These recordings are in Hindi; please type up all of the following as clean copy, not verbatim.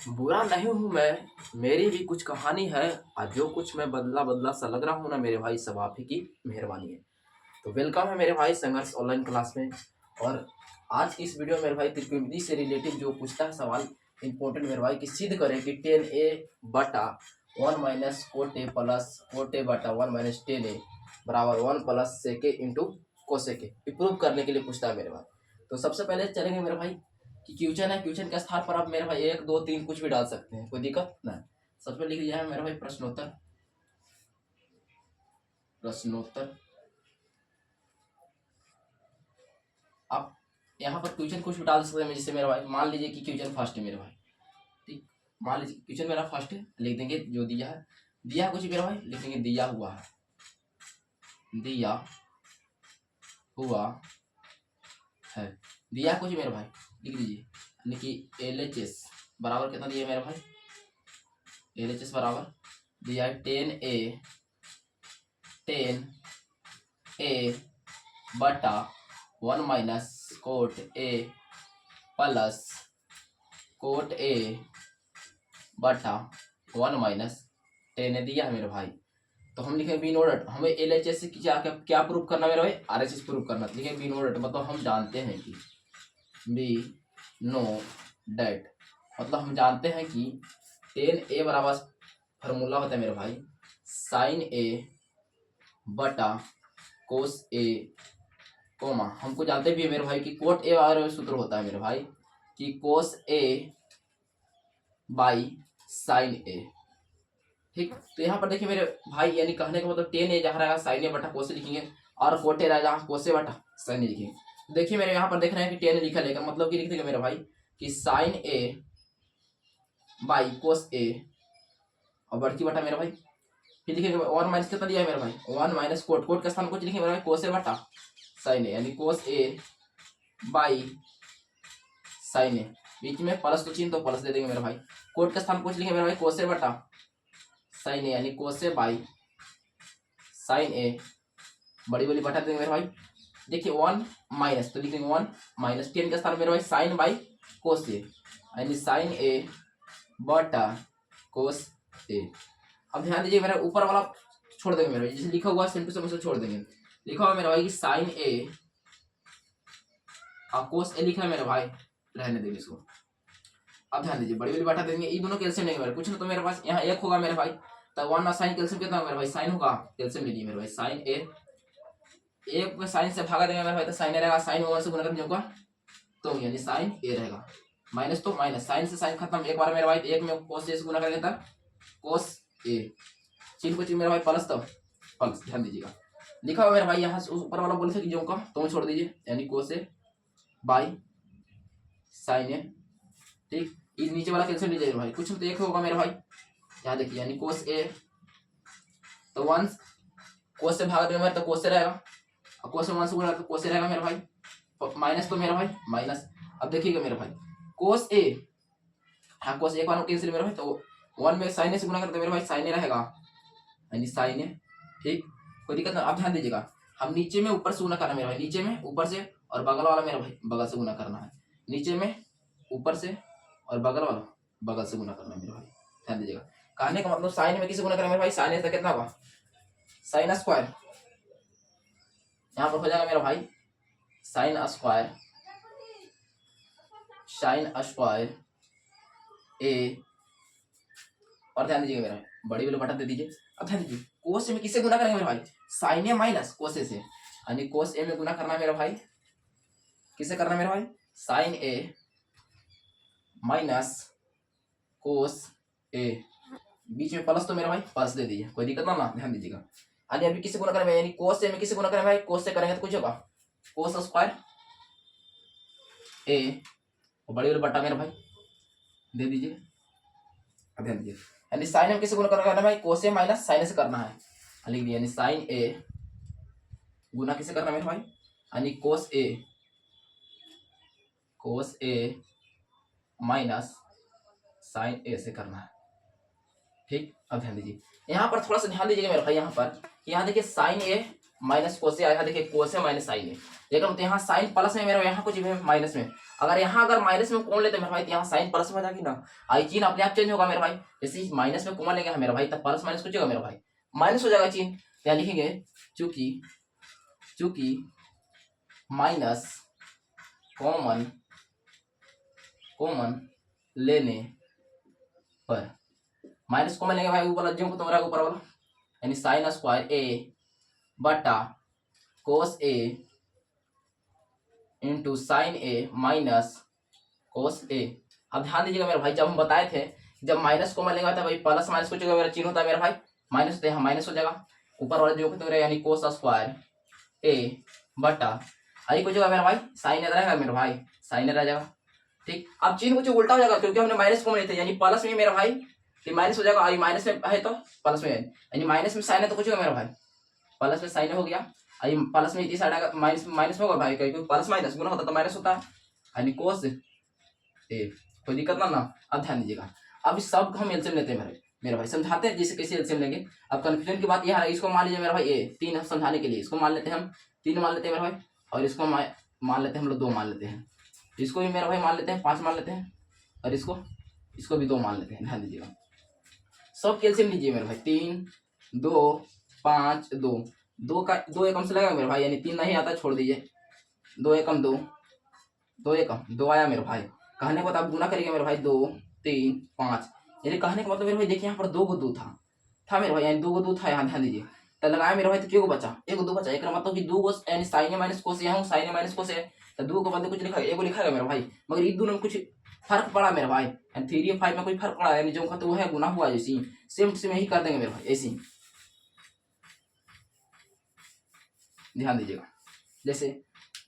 बुरा नहीं हूँ मैं, मेरी भी कुछ कहानी है। आज जो कुछ मैं बदला बदला सा लग रहा हूँ ना मेरे भाई, सब आप ही की मेहरबानी है। तो वेलकम है मेरे भाई संघर्ष ऑनलाइन क्लास में। और आज की इस वीडियो में मेरे भाई त्रिकोणमिति से रिलेटेड जो पूछता है सवाल इंपॉर्टेंट मेरे भाई, कि सिद्ध करें कि 10a बटा 1 minus cot A plus cot A बटा 1 माइनस 10a बराबर 1 प्लस सेके इंटू कोसेके, प्रूव करने के लिए पूछता है मेरे भाई। तो सबसे पहले चलेंगे मेरे भाई कि क्वेश्चन है, क्वेश्चन के स्थान पर आप मेरे भाई 1 2 3 कुछ भी डाल सकते हैं, कोई दिक्कत नहीं। सबसे पहले लिख दिया है मेरे भाई प्रश्नोत्तर। प्रश्नोत्तर आप यहाँ पर क्वेश्चन कुछ भी डाल सकते हैं, जैसे मेरा भाई मान लीजिए कि क्वेश्चन फर्स्ट है मेरे भाई, ठीक। मान लीजिए क्वेश्चन मेरा फर्स्ट है, लिख देंगे जो दिया है। दिया कुछ मेरा भाई लिख देंगे दिया हुआ है, दिया हुआ है। दिया कुछ मेरे भाई लिख दीजिए, यानी कि LHS बराबर कितना दिया मेरे भाई, LHS बराबर दिया है 10a बटा 1 minus cot A plus cot A बटा 1 माइनस 10 दिया है मेरे भाई। तो हम लिखें बी नोट, हमें LHS से क्या क्या क्या प्रूव करना मेरे भाई, RHS प्रूव करना। तो लिखें बी नोट, मतलब हम जानते हैं कि बी नो डेट, मतलब हम जानते हैं कि 10a बराबर फार्मूला होता है मेरे भाई साइन ए बटा कोस ए कोमा, हमको जानते भी है मेरे भाई कि कोट ए और सूत्र होता है मेरे भाई कि कोस ए बाई साइन ए, ठीक। तो यहाँ पर देखिए मेरे भाई, यानी कहने का मतलब 10a जहाँ रहेगा साइन ए बटा कोसे लिखेंगे, और कोट ए रहेगा जहाँ कोसे बटा साइन ए लिखेंगे। देखिए मेरे यहाँ पर देख रहे हैं कि 10 लिखा लेगा, मतलब कि लिख देंगे मेरे भाई कि साइन ए बाई कोस ए और बढ़ती बटा मेरे भाई, फिर लिखेंगे 1 माइनस कितना दिया है मेरे भाई 1 माइनस कोट, कोट का स्थान कुछ लिखेंगे मेरे भाई कोस ए बटा साइन ए, यानी कोस ए बाई साइन ए, बीच में प्लस तो चिन्ह तो प्लस दे देंगे मेरे भाई। कोट का स्थान कुछ लिखेंगे मेरे भाई कोस ए बटा साइन ए, यानी कोस ए बाई साइन ए, बड़ी बड़ी बटा देंगे मेरे भाई। देखिए 1 माइनस तो लिखेंगे 1 माइनस 10 का स्थान मेरे भाई साइन बाई कोस ए, यानी साइन ए बटा कोस ए। अब ध्यान दीजिए मेरा ऊपर वाला छोड़ देंगे मेरे भाई, जैसे लिखा हुआ सेम टू सेम छोड़ देंगे। लिखा हुआ मेरा भाई कि साइन ए और कोस ए लिखा है मेरे भाई, रहने देंगे इसको। अब ध्यान दीजिए बड़ी बड़ी बटा देंगे, ये दोनों कैल्शियम नहीं मेरे, कुछ ना तो मेरे पास यहाँ एक होगा मेरे भाई, तो 1 और साइन कैल्शियम कितना मेरे भाई साइन होगा, कैल्शियम ले लीजिए मेरे भाई साइन ए, एक में साइन से भागा देंगे मेरे भाई तो साइन ए रहेगा, साइन 1 से गुणा करने होगा तो यानी साइन ए रहेगा, माइनस तो माइनस, साइन से साइन खत्म, एक बार मेरे भाई एक में कोस ए से गुणा करेंगे तब कोस ए, चिन्ह को चिन्ह मेरे भाई प्लस तब प्लस, ध्यान दीजिएगा। लिखा हुआ मेरे भाई यहाँ से ऊपर वाला बोले थे कि जो का तो छोड़ दीजिए, यानी कोस ए बाई साइन ए, ठीक। इस नीचे वाला कैंसिल लीजिए भाई, कुछ तो एक होगा मेरे भाई, यहाँ देखिए यानी कोस ए, तो 1 कोस से भाग देंगे तो कोस से रहेगा, और कोस से 1 से गुणा तो कोस से रहेगा मेरे भाई, माइनस तो मेरा भाई माइनस। अब देखिएगा मेरे भाई कोस ए, हाँ कोस एक बार कैंसिल मेरे भाई, तो 1 में साइन ए से गुणा करते मेरे भाई साइन ए रहेगा, यानी साइन ए, ठीक। कोई दिक्कत ना। अब ध्यान दीजिएगा हम नीचे में ऊपर से गुणा करना मेरे भाई, नीचे में ऊपर से, और बगल वाला मेरा भाई बगल से गुणा करना है, नीचे में ऊपर से और बगल वाला बगल से गुणा करना मेरे भाई, ध्यान दीजिएगा। कहने का मतलब साइन में किसे गुणा करें मेरे भाई, साइन ए से कितना होगा साइन स्क्वायर, यहाँ पर हो जाएगा मेरा भाई साइन स्क्वायर, साइन स्क्वायर ए, और ध्यान दीजिएगा मेरा बड़ी वाली बटन दे दीजिए। अब ध्यान दीजिए कोस ए में किसे गुणा करेंगे मेरे भाई, साइन ए माइनस कोस ए से, यानी कोस ए में गुणा करना मेरा भाई, किसे करना मेरा भाई साइन ए माइनस कोस ए, बीच में प्लस तो मेरा भाई प्लस दे दीजिए, कोई दिक्कत ना, ध्यान दीजिएगा। यानी अभी किसे गुणा करेंगे, यानी कोस ए में किसे गुणा करेंगे भाई, कोस से करेंगे तो कुछ होगा कोस स्क्वायर ए, बड़ी वाली बट्टा मेरा भाई दे दीजिए। अब ध्यान दीजिए यानी साइन में किसे गुणा करना भाई, कोस ए माइनस साइन से करना है, लिख दिया यानी साइन ए गुना किसे करना मेरे भाई, यानी कोस ए माइनस साइन ए से करना है, ठीक। अब ध्यान दीजिए यहाँ पर थोड़ा सा ध्यान दीजिएगा मेरे भाई, यहाँ पर यहाँ देखिए साइन ए माइनस कोस ए, यहाँ देखिए कोस है माइनस साइन है, लेकिन तो यहाँ साइन प्लस में मेरा, यहाँ कुछ भी माइनस में, अगर यहाँ अगर माइनस में कौन लेते मेरे भाई तो यहाँ साइन प्लस में हो जाएगी ना, आई चिन्ह अपने आप चेंज होगा मेरे भाई, जैसे माइनस में कॉमन लेंगे मेरा भाई तब प्लस माइनस कुछ होगा मेरा भाई, माइनस हो जाएगा चिन्ह, क्या लिखेंगे, चूंकि चूंकि माइनस कॉमन कॉमन लेने पर, माइनस कॉमन लेंगे भाई ऊपर जो तो ऊपर वाला, यानी साइन स्क्वायर ए बटा कोस ए इंटू साइन ए माइनस कोस ए। अब ध्यान दीजिएगा मेरे भाई, जब हम बताए थे जब माइनस कॉमन लेगा था भाई प्लस माइनस कुछ मेरा चिन्ह होता है मेरा भाई, माइनस होता है यहाँ माइनस हो जाएगा, ऊपर वाला जो तो मेरा यानी कोस स्क्वायर ए बटा आई कुछ होगा मेरा भाई साइन ए रहेगा मेरा भाई, साइन ए रह जाएगा। ठीक, अब चिन्ह कुछ उल्टा हो जाएगा क्योंकि हमने माइनस कॉमन लेते यानी प्लस में मेरा भाई कि माइनस हो जाएगा, आई माइनस में है तो प्लस में है, यानी माइनस में साइन है तो कुछ होगा मेरा भाई, प्लस में साइन हो गया, आई प्लस में इस साइड आएगा माइनस माइनस में होगा भाई, क्योंकि प्लस माइनस गुना होता तो माइनस होता है, यानी कोस ए, कोई दिक्कत ना। अब ध्यान दीजिएगा, अब इस सब को हम एलसीएम लेते हैं मेरे भाई, समझाते हैं जैसे कैसे एलसीएम लेंगे। अब कंफ्यूजन की बात यह है, इसको मान लीजिए मेरा भाई ए, तीन समझाने के लिए इसको मान लेते हैं हम, तीन मान लेते हैं मेरा भाई, और इसको मान लेते हैं हम लोग दो मान लेते हैं, इसको भी मेरा भाई मान लेते हैं पाँच मान लेते हैं, और इसको भी दो मान लेते हैं। ध्यान दीजिएगा, सब कैल्शियम लीजिए मेरे भाई, 3 2 5 2, दो का दो एकम से लगेगा मेरे भाई, यानी 3 नहीं आता छोड़ दीजिए, 2 एकम 2, 2 एकम 2 आया मेरे भाई, कहने को आप गुना करेंगे मेरे भाई 2 3 5, यानी कहने का मतलब मेरे भाई देखिए यहाँ पर 2 को 2 था मेरे भाई, यानी 2 को 2 था यहाँ, ध्यान दीजिए, तो लगाया मेरे भाई तो क्यों बचा, एक 2 बचा, एक मतलब कि 2 यानी साइन माइनस कोस, यहाँ साइन माइनस कोस है तो 2 को बदले कुछ लिखा, एक लिखा मेरे भाई, मगर इन दोनों में कुछ फर्क पड़ा मेरे भाई, 3 और 5 में कोई फर्क पड़ा, यानी जो का तो वो है गुना हुआ, जैसी सेम सेम यही कर देंगे मेरे भाई ऐसी। ध्यान दीजिएगा, जैसे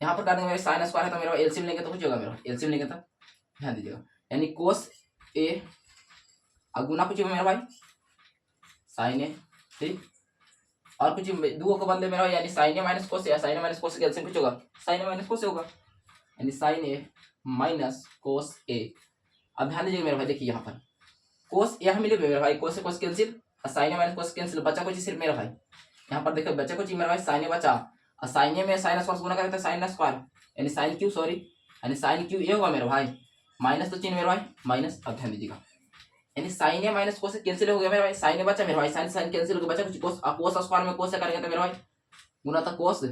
यहाँ पर कर देंगे मेरे साइन स्क्वायर है तो मेरा एलसीएम लेंगे तो कुछ होगा मेरा, एलसीएम लेंगे तो ध्यान दीजिएगा, यानी कोस ए और गुना कुछ होगा मेरा भाई साइन ए, ठीक, और कुछ दो को बदले मेरा यानी साइन ए माइनस कोस ए, साइन ए माइनस कोस के एलसीएम कुछ होगा साइन ए माइनस कोस होगा, यानी साइन ए माइनस कोस ए। अब ध्यान दीजिए मेरे भाई, देखिए यहाँ पर कोस यहाँ मिले मेरे भाई, कोस से कोस कैंसिल और साइन ए माइनस कोस कैंसिल, बचा कुछ सिर्फ मेरा भाई, यहाँ पर देखो बचा कुछ मेरा भाई साइन ए बचा, और साइन ए में साइन स्क्वायर गुना करते हैं साइन स्क्वायर, यानी साइन क्यू सॉरी, यानी साइन क्यू ये होगा मेरा भाई, माइनस तो चिन्ह मेरा भाई माइनस। अब ध्यान दीजिएगा, यानी साइन ए माइनस कोस कैंसिल हो गया मेरा भाई, साइन ए बचा मेरा भाई, साइन साइन कैंसिल हो गया, बचा कुछ कोस, कोस स्क्वायर में कोस से करेंगे तो मेरा भाई गुना था कोस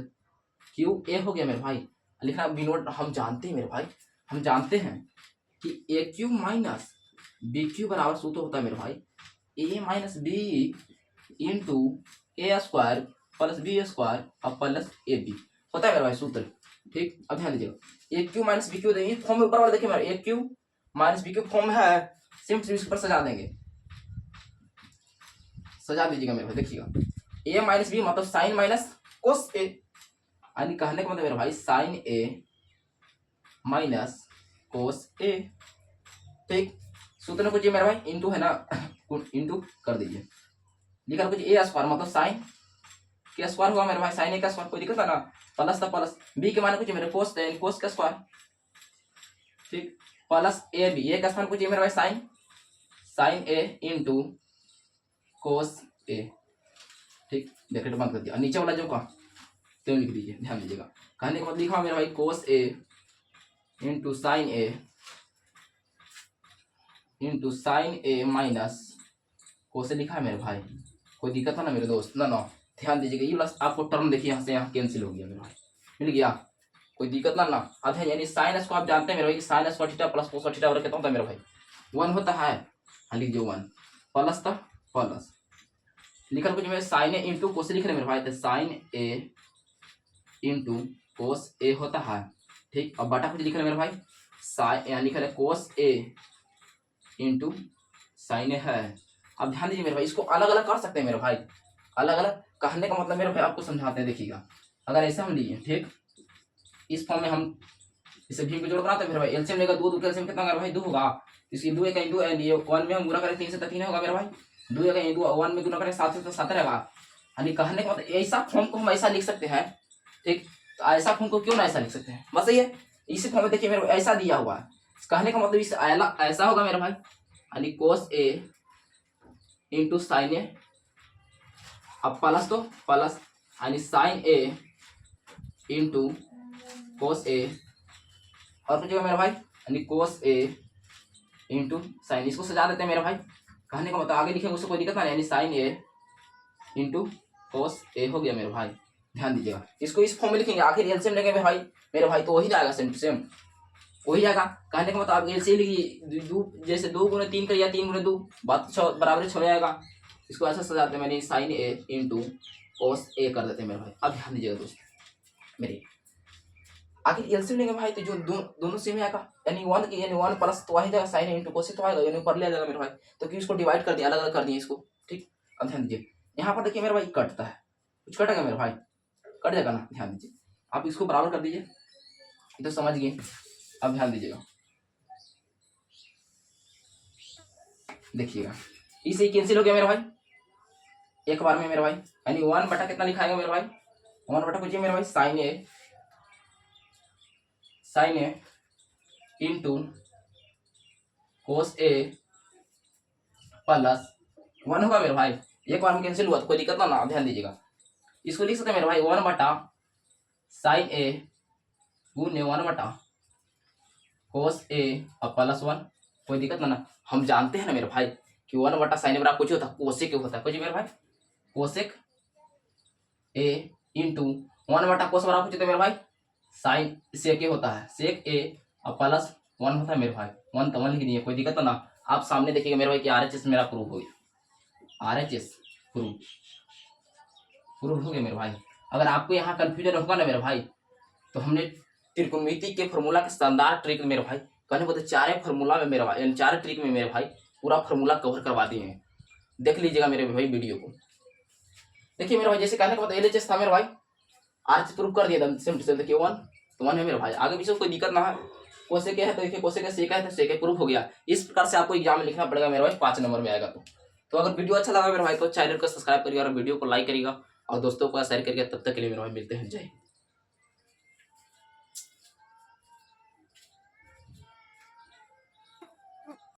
क्यू ए हो गया मेरे भाई। लिखना बी नोट, हम जानते हैं मेरे भाई, हम जानते हैं कि A cube minus B cube बराबर सूत्र होता है मेरे भाई A minus B into A square plus B square और प्लस ए बी होता है मेरे भाई सूत्र। ठीक, अब ध्यान दीजिएगा, A cube minus B cube देंगे फॉर्म में ऊपर वाला देखिए मेरा, A cube minus B cube form है, सिम इसके ऊपर सजा देंगे, सजा दीजिएगा मेरे भाई, देखिएगा ए माइनस बी मतलब साइन माइनस कोस ए, यानी कहने का मतलब मेरा भाई साइन ए माइनस कोस ए। ठीक, सूत्र में कुछ मेरा भाई इंटू है ना, इंटू कर दीजिए, लिखा कुछ ए स्क्वायर मतलब साइन के स्क्वायर हुआ मेरे भाई, साइन ए का स्क्वायर, कोई दिक्कत है ना, प्लस था प्लस बी के माने कुछ मेरे कोस है, कोस का स्क्वायर, ठीक, प्लस ए बी, ए का स्क्वायर कुछ मेरे भाई साइन ए इंटू कोस ए। ठीक, ब्रैकेट बंद कर दिया, नीचे वाला जो का क्यों लिख दीजिए, ध्यान दीजिएगा, कहने का मतलब लिखा मेरा भाई कोस ए इंटू साइन ए माइनस कोस ए लिखा है मेरे भाई, कोई दिक्कत है ना मेरे दोस्त, ना ध्यान दीजिएगा, ये प्लस आपको टर्म देखिए यहाँ से यहाँ कैंसिल हो गया मेरे भाई, मिल गया, कोई दिक्कत ना अब है, यानी साइन एस को आप जानते हैं मेरे भाई, sine square theta plus cos theta कितना होता है मेरे भाई 1 होता है, हाँ लिख दो 1 प्लस था प्लस लिखल कुछ मेरे साइन ए इंटू कोस लिख रहे मेरे भाई, तो साइन ए इंटू कोस ए होता है। ठीक, अब बटा कुछ लिख रहे मेरे भाई साइन, यहाँ लिख रहे कोस ए इंटू साइन ए है। अब ध्यान दीजिए मेरे भाई, इसको अलग अलग कर सकते हैं मेरे भाई, अलग अलग कहने का मतलब मेरे भाई आपको समझाते हैं, देखिएगा अगर ऐसा हम लिए, ठीक, इस फॉर्म में हम इसे भीम के जोड़ बनाते हैं मेरे भाई, एलसीएम लेगा 2 एलसीएम कितना मेरे भाई 2 होगा, इसकी 2 एक 2 ये 1 में हम गुना करें 3 से तो 3 होगा मेरे भाई, 2 एक 2 1 में गुना करें 7 से तो 7 रहेगा, यानी कहने का मतलब ऐसा फॉर्म को हम ऐसा लिख सकते हैं। ठीक, तो ऐसा फॉर्म को क्यों ना ऐसा लिख सकते हैं, बस ये इसी फॉर्म में देखिए मेरे ऐसा दिया हुआ है, कहने का मतलब इस ऐसा होगा मेरा भाई, यानी कोस ए इंटू साइन ए, अब प्लस तो प्लस यानी साइन ए इंटू कोस ए, और कुछ मेरा भाई यानी कोस ए इंटू साइन। इसको सजा देते हैं मेरा भाई, कहने का मतलब आगे लिखेंगे उससे कोई दिक्कत नहीं, यानी साइन ए इंटू कोस ए हो गया मेरे भाई। ध्यान दीजिएगा, इसको इस फॉर्म में लिखेंगे, आखिर एलसीएम लेंगे मेरे भाई तो वही जाएगा, सेम टू सेम वही जाएगा। कहने का मतलब आप एलसीएम लिखिए, जैसे 2 गुणे 3 कर या 3 गुणे 2, बात बराबर 6 जाएगा। इसको ऐसा सजाते हैं, मैंने साइन ए इंटू कोस ए कर देते हैं मेरे भाई। अब ध्यान दीजिएगा दोस्त मेरे, आखिर एलसीएम लेंगे भाई तो जो दोनों सेम आएगा, यानी 1 प्लस तो आ ही जाएगा, साइन इंटू कोस तो आएगा, यानी ऊपर ले जाएगा मेरे भाई। तो क्यों इसको डिवाइड कर दिया, अलग अलग कर दिए इसको, ठीक। अब ध्यान दीजिए, यहाँ पर देखिए मेरे भाई कटता है, कुछ कटेगा मेरे भाई, कट जाएगा ना। ध्यान दीजिए, आप इसको बराबर कर दीजिए, तो समझ गए। अब ध्यान दीजिएगा, देखिएगा इसे कैंसिल हो गया मेरे भाई एक बार में मेरे भाई, यानी 1 बटा कितना लिखाएगा मेरे भाई, 1 बटा कुछ मेरे भाई साइन ए इंटू कोस ए प्लस 1 होगा मेरे भाई। एक बार में कैंसिल हुआ तो कोई दिक्कत ना, ध्यान दीजिएगा। इसको लिख सकते हैं मेरे भाई 1 बटा साइन ए गुने 1 बटा कोस ए और प्लस 1, कोई दिक्कत ना। हम जानते हैं ना मेरे भाई कि 1 बटा साइन बराबर कुछ होता है, कोसेक होता है, कुछ मेरे भाई कोसेक ए इंटू 1 बटा कोस बराबर कुछ होता है मेरे भाई साइन सेक ए होता है, सेक ए और प्लस 1 होता है मेरे भाई। 1 तो 1 लिख दिए, कोई दिक्कत ना। आप सामने देखिएगा मेरे भाई कि RHS मेरा प्रूफ हो गया, RHS प्रूफ हो गया मेरे भाई। अगर आपको यहाँ कंफ्यूजन होगा ना मेरे भाई, तो हमने त्रिकोणमिति के फॉर्मूला के शानदार ट्रिक मेरे भाई, कहने को तो 4 फॉर्मूला में मेरे भाई, यानी 4 ट्रिक में मेरे भाई पूरा फॉर्मूला कवर करवा दिए हैं। देख लीजिएगा मेरे भाई वीडियो को, देखिए मेरे भाई। जैसे कहने का मतलब LHS था मेरे भाई, RHS प्रूफ कर दिया सेम टू सेम। देखिए 1 तो 1 है मेरे भाई, आगे पीछे कोई दिक्कत ना है। कोसे के है तो देखिए कोसे का सेक है तो सेक प्रूफ हो गया। इस प्रकार से आपको एग्जाम में लिखना पड़ेगा मेरे भाई, 5 नंबर में आएगा। तो अगर वीडियो अच्छा लगा मेरे भाई तो चैनल को सब्सक्राइब करिएगा और वीडियो को लाइक करिएगा और दोस्तों को शेयर करिएगा। तब तक के लिए मेरे भाई मिलते हैं, जय हिंद।